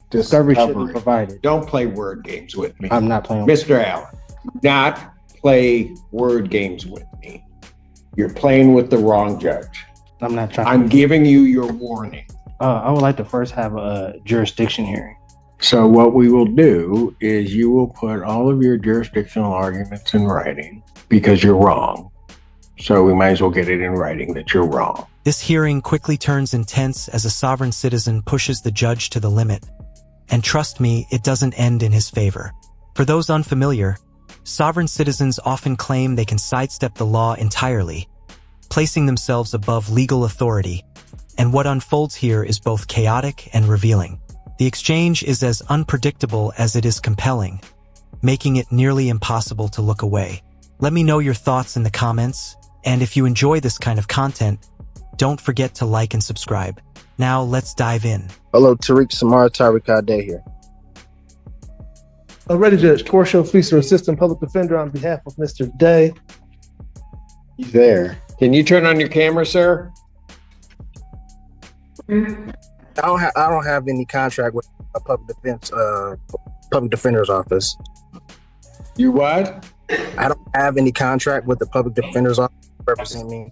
Discovery should be provided. Don't play word games with me. I'm not playing. Mr. Allen, not play word games with me. You're playing with the wrong judge. I'm not trying. I'm giving you your warning. I would like to first have a jurisdiction hearing. So what we will do is you will put all of your jurisdictional arguments in writing because you're wrong. So we might as well get it in writing that you're wrong. This hearing quickly turns intense as a sovereign citizen pushes the judge to the limit. And trust me, it doesn't end in his favor. For those unfamiliar, sovereign citizens often claim they can sidestep the law entirely, placing themselves above legal authority. And what unfolds here is both chaotic and revealing. The exchange is as unpredictable as it is compelling, making it nearly impossible to look away. Let me know your thoughts in the comments, and if you enjoy this kind of content, don't forget to like and subscribe. Now let's dive in. Hello, Tariq Samar Tariq here. Already, Judge. Courtroom Feaster Assistant Public Defender on behalf of Mr. Day. He's there. Can you turn on your camera, sir? I don't have any contract with a public defender's office. You what? I don't have any contract with the public defender's office to represent me.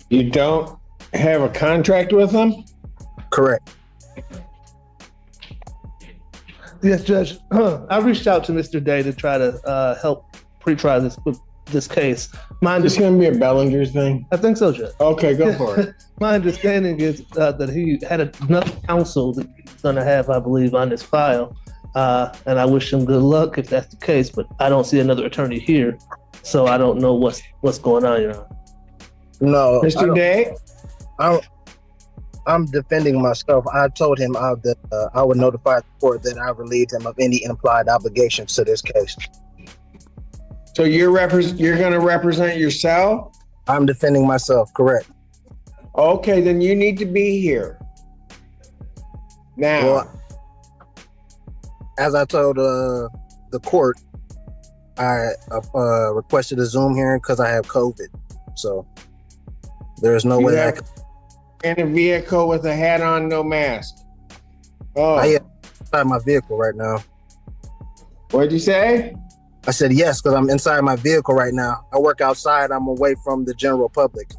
You don't have a contract with them? Correct. Yes, Judge. I reached out to Mr. Day to try to help pre-try this case. It's going to be a Bellinger's thing? I think so, Judge. Okay, go for it. My understanding is that he had another counsel that he's going to have, I believe, on his file. And I wish him good luck if that's the case, but I don't see another attorney here. So I don't know what's going on, Your Honor. No. Mr. Day? I'm defending myself. I told him that I would notify the court that I relieved him of any implied obligations to this case. So you're going to represent yourself? I'm defending myself, correct. Okay, then you need to be here. Now. Well, as I told the court, I requested a Zoom hearing because I have COVID. So there's no way I can. In a vehicle with a hat on, no mask. Oh. I am inside my vehicle right now. What'd you say? I said yes, because I'm inside my vehicle right now. I work outside. I'm away from the general public.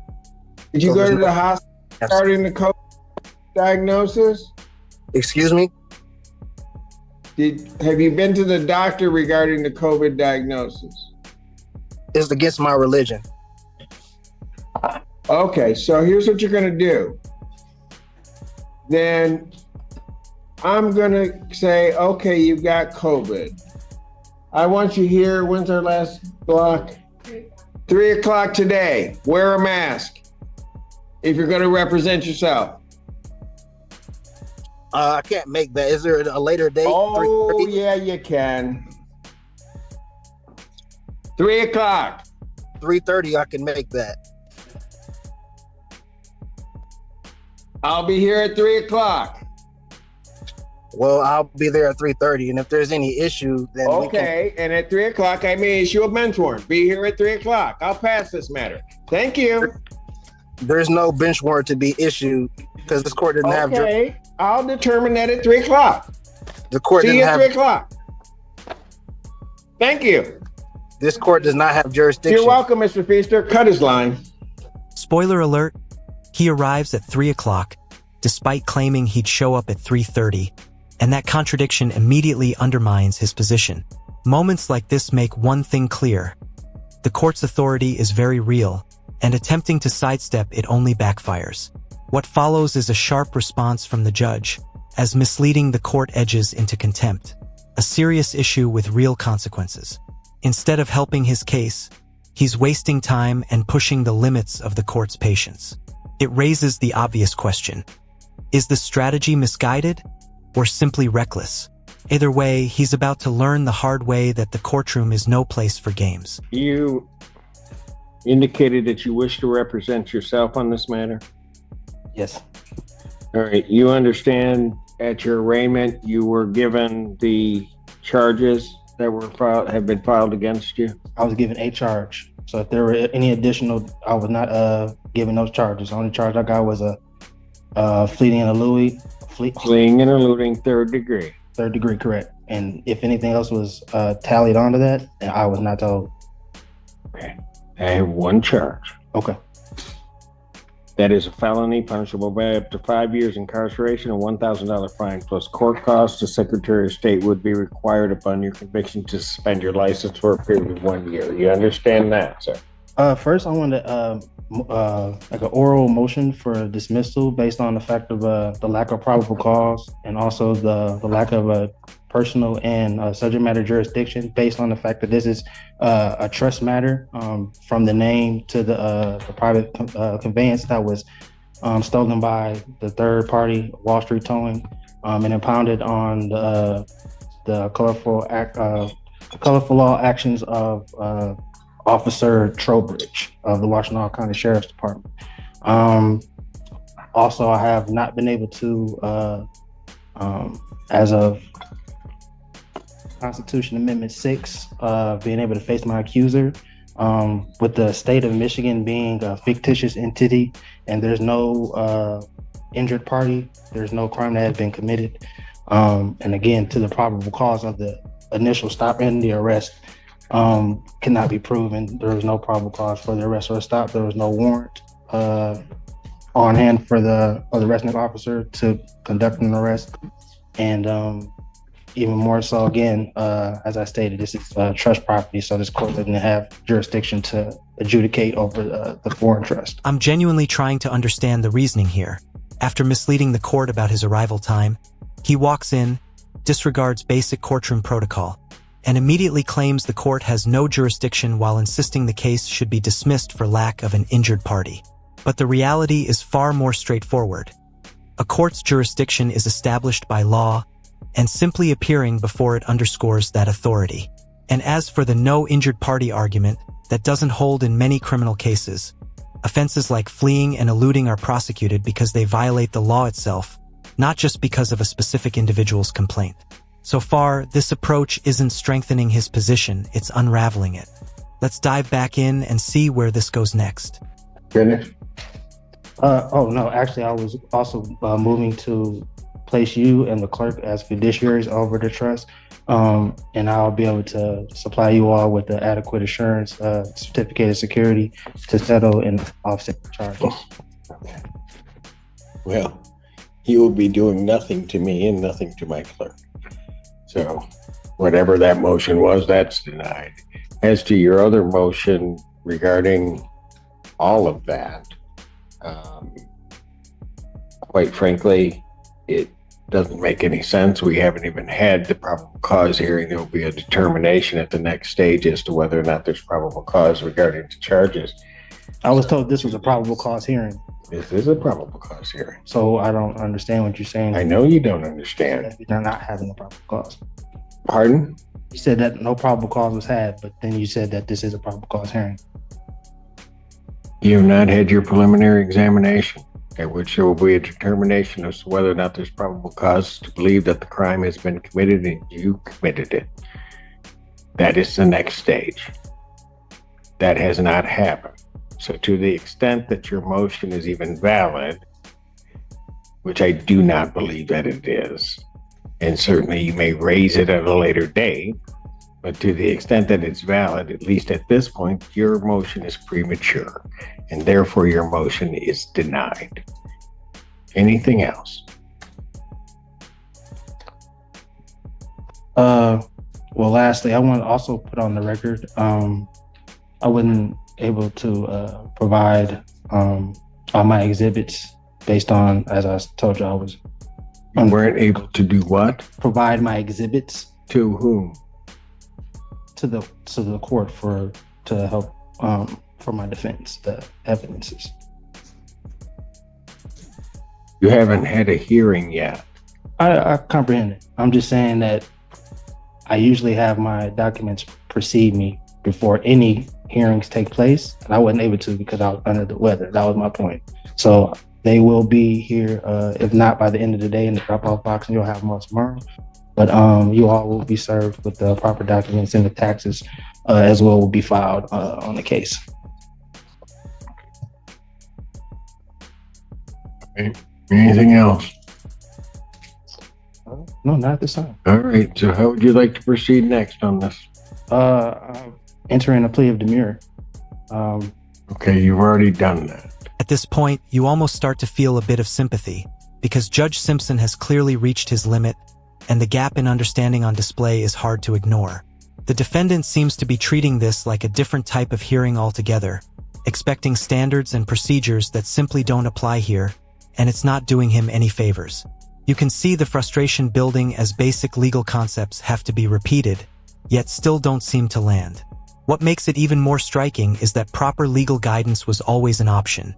Did you go to the hospital regarding the COVID diagnosis? Excuse me? Have you been to the doctor regarding the COVID diagnosis? It's against my religion. Okay, so here's what you're going to do. Then I'm going to say, okay, you've got COVID. I want you here. When's our last block? 3 o'clock today. Wear a mask if you're going to represent yourself. I can't make that. Is there a later date? Oh, yeah, you can. 3 o'clock. 3:30, I can make that. I'll be here at 3 o'clock. Well, I'll be there at 3:30, and if there's any issue, then okay. And at 3 o'clock, I may issue a bench warrant. Be here at 3 o'clock. I'll pass this matter. Thank you. There's no bench warrant to be issued because this court didn't have. Okay, I'll determine that at 3 o'clock. The court See didn't you at have. 3 o'clock. Thank you. This court does not have jurisdiction. You're welcome, Mr. Feaster. Cut his line. Spoiler alert, he arrives at 3 o'clock, despite claiming he'd show up at 3:30, and that contradiction immediately undermines his position. Moments like this make one thing clear. The court's authority is very real, and attempting to sidestep it only backfires. What follows is a sharp response from the judge, as misleading the court edges into contempt, a serious issue with real consequences. Instead of helping his case, he's wasting time and pushing the limits of the court's patience. It raises the obvious question. Is the strategy misguided or simply reckless? Either way, he's about to learn the hard way that the courtroom is no place for games. You indicated that you wish to represent yourself on this matter? Yes. All right. You understand at your arraignment you were given the charges that were have been filed against you? I was given a charge. So if there were any additional, I was not given those charges. The only charge I got was a fleeing in a Louis Fleeing and eluding, third degree. Third degree, correct. And if anything else was tallied onto that, then I was not told. Okay. I have one charge. Okay. That is a felony punishable by up to 5 years incarceration and $1,000 fine plus court costs. The Secretary of State would be required upon your conviction to suspend your license for a period of 1 year. You understand that, sir? First, I wanted like an oral motion for dismissal based on the fact of the lack of probable cause and also the lack of personal and subject matter jurisdiction based on the fact that this is a trust matter from the name to the private conveyance that was stolen by the third party, Wall Street Towing, and impounded on the colorful law actions of Officer Trowbridge of the Washtenaw County Sheriff's Department. Also, I have not been able to, as of Constitution Amendment 6, being able to face my accuser, with the state of Michigan being a fictitious entity and there's no injured party, there's no crime that has been committed. And again, to the probable cause of the initial stop and the arrest, cannot be proven. There was no probable cause for the arrest or stop. There was no warrant on hand for the arresting officer to conduct an arrest. And even more so, again, as I stated, this is trust property, so this court doesn't have jurisdiction to adjudicate over the foreign trust. I'm genuinely trying to understand the reasoning here. After misleading the court about his arrival time, he walks in, disregards basic courtroom protocol, and immediately claims the court has no jurisdiction while insisting the case should be dismissed for lack of an injured party. But the reality is far more straightforward. A court's jurisdiction is established by law, and simply appearing before it underscores that authority. And as for the no injured party argument, that doesn't hold in many criminal cases. Offenses like fleeing and eluding are prosecuted because they violate the law itself, not just because of a specific individual's complaint. So far, this approach isn't strengthening his position, it's unraveling it. Let's dive back in and see where this goes next. Finish. Oh, no, actually, I was also moving to place you and the clerk as fiduciaries over the trust, and I'll be able to supply you all with the adequate assurance certificate of security to settle and offset the charges. Okay. Well, you will be doing nothing to me and nothing to my clerk. So whatever that motion was, that's denied. As to your other motion regarding all of that, quite frankly, it doesn't make any sense. We haven't even had the probable cause hearing. There will be a determination at the next stage as to whether or not there's probable cause regarding the charges. I was told this was a probable cause hearing. This is a probable cause hearing. So I don't understand what you're saying. I know you don't understand. They're not having a probable cause. Pardon? You said that no probable cause was had, but then you said that this is a probable cause hearing. You have not had your preliminary examination, at which there will be a determination as to whether or not there's probable cause to believe that the crime has been committed and you committed it. That is the next stage. That has not happened. So to the extent that your motion is even valid, which I do not believe that it is, and certainly you may raise it at a later date, but to the extent that it's valid, at least at this point, your motion is premature, and therefore your motion is denied. Anything else? Well, lastly, I want to also put on the record, I wasn't able to provide all my exhibits based on, as I told you, I was. You weren't able to do what? Provide my exhibits. To whom? To the court to help for my defense, the evidences. You haven't had a hearing yet. I comprehend it. I'm just saying that I usually have my documents precede me before any hearings take place, and I wasn't able to because I was under the weather. That was my point. So they will be here, if not by the end of the day in the drop-off box, and you'll have them all tomorrow. But you all will be served with the proper documents, and the taxes as well will be filed on the case. Okay. Anything else? No, not this time. All right. So how would you like to proceed next on this? Entering a plea of demurrer. Okay, you've already done that. At this point, you almost start to feel a bit of sympathy, because Judge Simpson has clearly reached his limit, and the gap in understanding on display is hard to ignore. The defendant seems to be treating this like a different type of hearing altogether, expecting standards and procedures that simply don't apply here, and it's not doing him any favors. You can see the frustration building as basic legal concepts have to be repeated, yet still don't seem to land. What makes it even more striking is that proper legal guidance was always an option.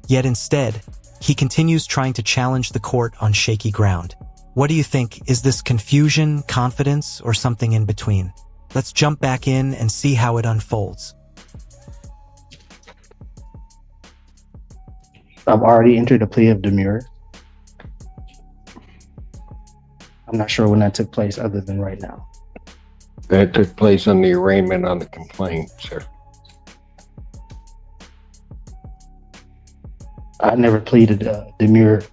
Yet instead, he continues trying to challenge the court on shaky ground. What do you think? Is this confusion, confidence, or something in between? Let's jump back in and see how it unfolds. I've already entered a plea of demurrer. I'm not sure when that took place other than right now. That took place on the arraignment on the complaint, sir. I never pleaded demurrer.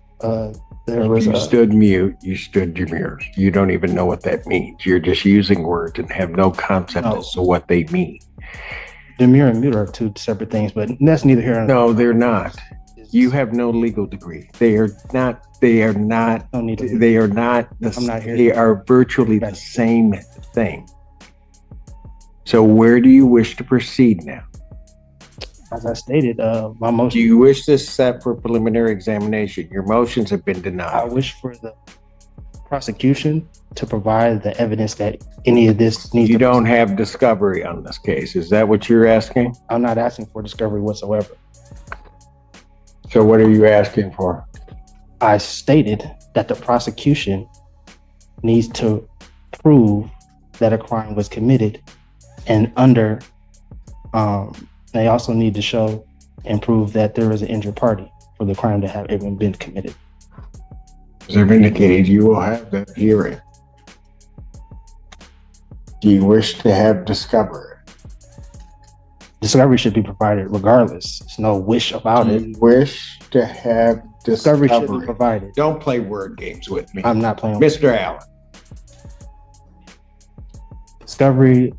There was You stood mute, you stood demure. You don't even know what that means. You're just using words and have no concept No. as to what they mean. demurrer and mute are two separate things, but that's neither here nor No, they're not. You have no legal degree. They are not. No need to. They are not. I'm not here They to- are virtually the same thing. So where do you wish to proceed now? As I stated, my Do motion. you wish this set for preliminary examination? Your motions have been I denied. wish for the prosecution to provide the evidence that any of this needs. You to don't have discovery on this case. Is that what you're asking? I'm not asking for discovery whatsoever. So what are you asking for? I stated that the prosecution needs to prove that a crime was committed, and they also need to show and prove that there is an injured party for the crime to have even been committed. As I've indicated, you will have that hearing. Do you wish to have discovery? Discovery should be provided regardless. There's no wish about Do it. you wish to have Discovery should be discovery? provided. Don't play word games with me. I'm not playing. Mr. Allen, Discovery.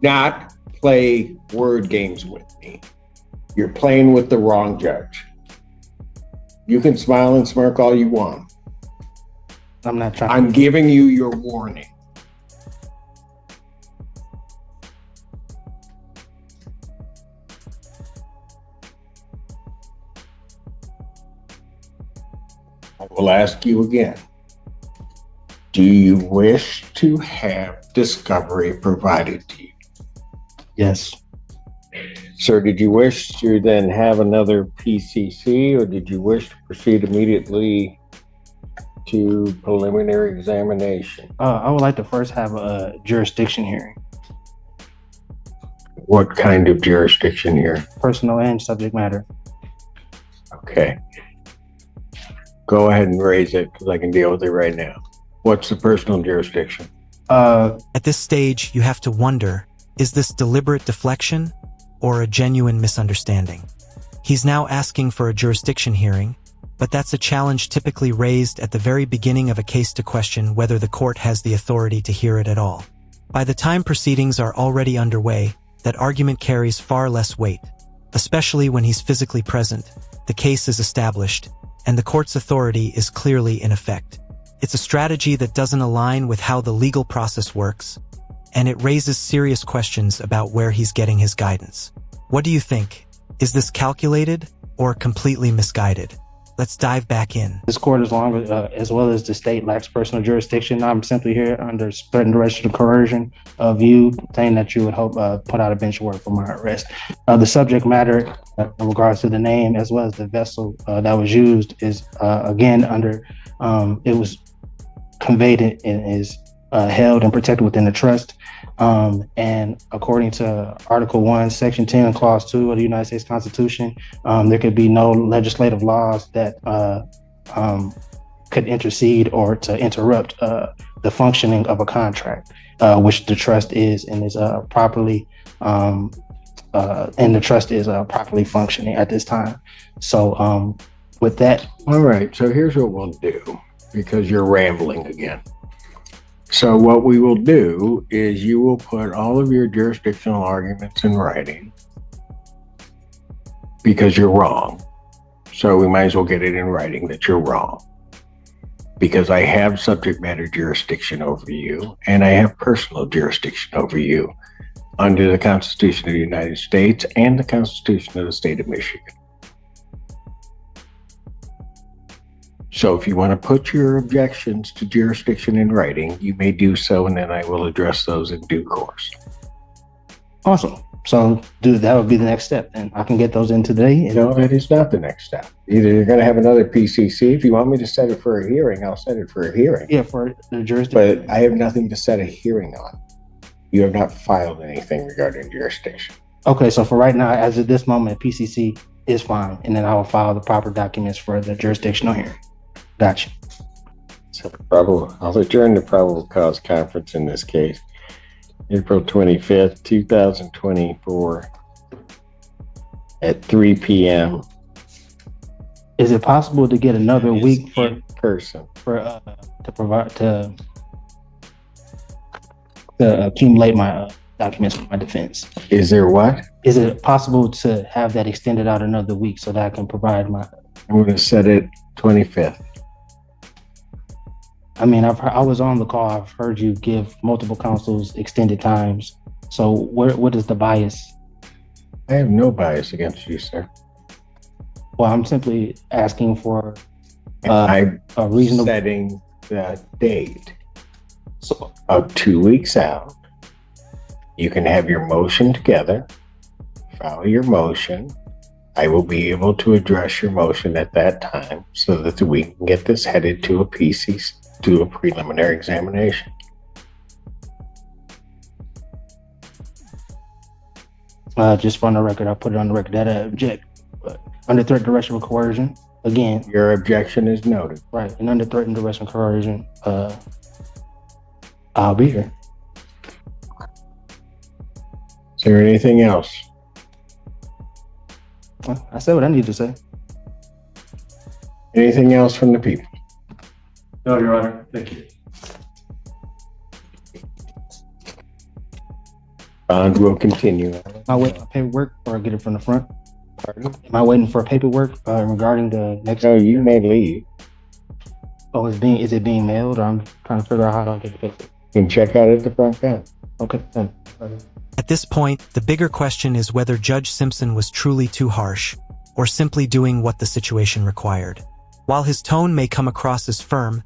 not play word games with me. You're playing with the wrong judge. You can smile and smirk all you want. I'm not trying. I'm giving you your warning. I will ask you again. Do you wish to have discovery provided to you? Yes. Sir, did you wish to then have another PCC, or did you wish to proceed immediately to preliminary examination? I would like to first have a jurisdiction hearing, What kind of jurisdiction here? personal and subject matter. Okay. Go ahead and raise it because I can deal with it right now. What's the personal jurisdiction? At this stage, you have to wonder, is this deliberate deflection or a genuine misunderstanding? He's now asking for a jurisdiction hearing, but that's a challenge typically raised at the very beginning of a case to question whether the court has the authority to hear it at all. By the time proceedings are already underway, that argument carries far less weight, especially when he's physically present, the case is established, and the court's authority is clearly in effect. It's a strategy that doesn't align with how the legal process works, and it raises serious questions about where he's getting his guidance. What do you think? Is this calculated or completely misguided? Let's dive back in. This court, as well as the state, lacks personal jurisdiction. I'm simply here under threat and duress of coercion of you, saying that you would hope put out a bench warrant for my arrest. The subject matter, in regards to the name as well as the vessel that was used, is again under. It was conveyed and is held and protected within the trust. And according to Article 1, Section 10, Clause 2 of the United States Constitution, there could be no legislative laws that could intercede or to interrupt the functioning of a contract, which the trust is and is properly properly functioning at this time. So with that, All right, so here's what we'll do, because you're rambling again. So what we will do is you will put all of your jurisdictional arguments in writing because you're wrong. So we might as well get it in writing that you're wrong. Because I have subject matter jurisdiction over you and I have personal jurisdiction over you under the Constitution of the United States and the Constitution of the State of Michigan. So if you want to put your objections to jurisdiction in writing, you may do so, and then I will address those in due course. Awesome. So that would be the next step, and I can get those in today. No, that is not the next step. Either you're going to have another PCC. If you want me to set it for a hearing, I'll set it for a hearing. Yeah, for the jurisdiction. But I have nothing to set a hearing on. You have not filed anything regarding jurisdiction. Okay, so for right now, as of this moment, PCC is fine, and then I will file the proper documents for the jurisdictional hearing. Gotcha. So I'll adjourn the probable cause conference in this case. April 25th, 2024 at 3 p.m. Is it possible to get another week for person to provide to accumulate my documents for my defense? Is there what? Is it possible to have that extended out another week so that I can provide my? I'm going to set it 25th. I mean, I was on the call. I've heard you give multiple counsels extended times. So what is the bias? I have no bias against you, sir. Well, I'm simply asking for I'm a reasonable setting the date So, of 2 weeks out. You can have your motion together, file your motion. I will be able to address your motion at that time so that we can get this headed to a PC, to a preliminary examination. just for the record, I'll put it on the record that I object. But under threat, duress, or coercion, again, Your objection is noted. right, and under threat and duress and coercion, I'll be here. Is there anything else? Well, I said what I need to say. Anything else from the people? No, Your Honor. Thank you. Bond will continue. Am I waiting for paperwork or get it from the front? Pardon? Am I waiting for paperwork regarding the next? No, you may leave. Oh, is it being mailed? Or I'm trying to figure out how to get the paperwork. You can check out at the front desk. Okay, then. At this point, the bigger question is whether Judge Simpson was truly too harsh, or simply doing what the situation required. While his tone may come across as firm,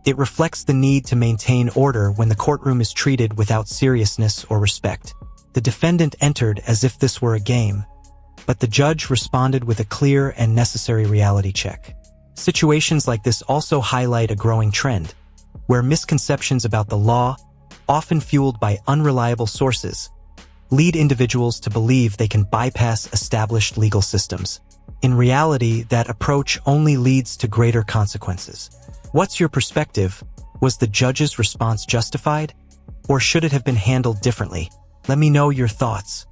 it reflects the need to maintain order when the courtroom is treated without seriousness or respect. The defendant entered as if this were a game, but the judge responded with a clear and necessary reality check. Situations like this also highlight a growing trend, where misconceptions about the law, often fueled by unreliable sources, lead individuals to believe they can bypass established legal systems. In reality, that approach only leads to greater consequences. What's your perspective? Was the judge's response justified? Or should it have been handled differently? Let me know your thoughts.